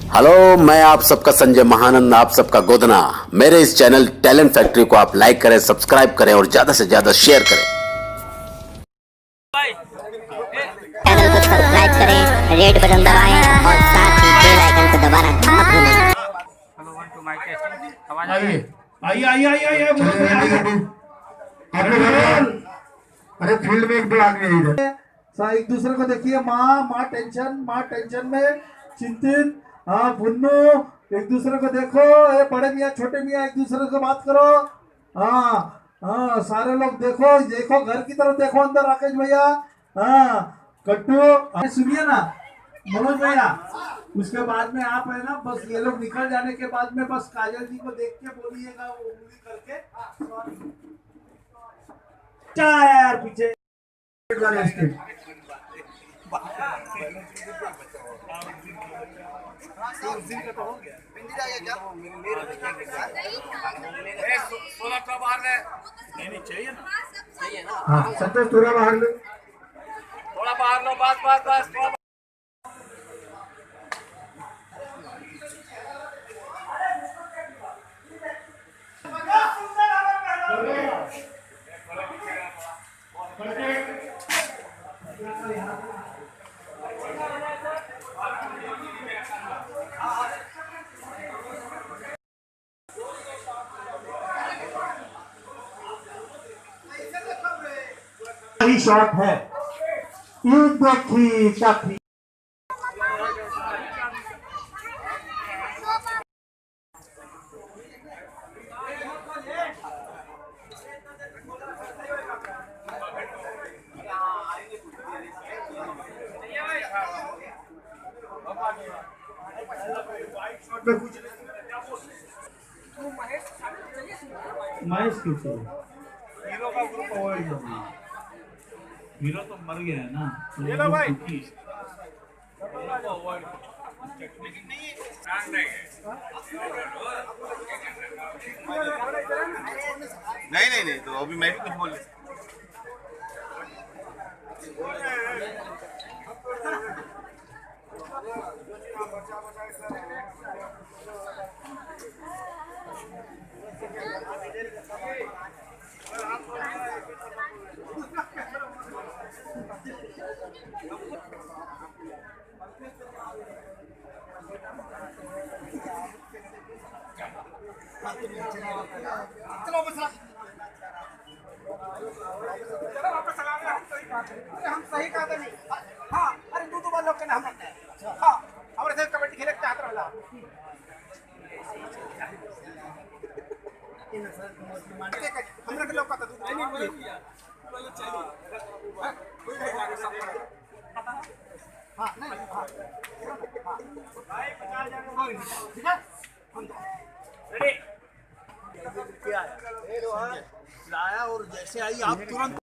Hello, मैं आप सबका संजय महानंद, आप सबका गोदना। मेरे इस चैनल टैलेंट फैक्ट्री को आप लाइक करें, सब्सक्राइब करें और ज्यादा से ज्यादा शेयर करें। चैनल को सब्सक्राइब करें, रेड बटन दबाएं और साथ ही बेल आइकन को दबाना ना भूलें। Hello 1 2 mike testing. आवाज आ रही आइए है? आइए आइए आइए आइए बोलो आइए। अरे फील्ड में एक दो आदमी है इधर। एक दूसरे को देखिए। माँ टेंशन में चिंतित। हाँ भुन्नू, एक दूसरे को देखो। ए बड़े मियाँ छोटे मियाँ, एक दूसरे से बात करो। हाँ सारे लोग देखो देखो, घर की तरफ देखो अंदर। राकेश भैया, हाँ कट्टू, सुनिए ना मनोज भैया, उसके बाद में आप है ना, बस ये लोग निकल जाने के बाद में बस काजल जी को देख के बोलिएगा, वो उंगली करके क्या आया यार पीछे वाले स्टेप। हाँ संतोष थोड़ा बाहर लो, थोड़ा बाहर लो, बस थोड़ा। सही शॉट है। ये देखिए काफी महेश किसे हीरो का ग्रुप अवॉइड करना। हीरो तो मर गया है ना, ये लो भाई। नहीं तो अभी मैं भी कुछ बोल हम सही कहा था नहीं। हाँ अरे तू तो बार लोग के नाम हाँ हमारे साथ कबड्डी खेले चाहत रहा। हमरा के लोग का तू नहीं बोल हां नहीं हां भाई 50,000 ठीक है रेडी क्या है? लाया और जैसे आई आप तुरंत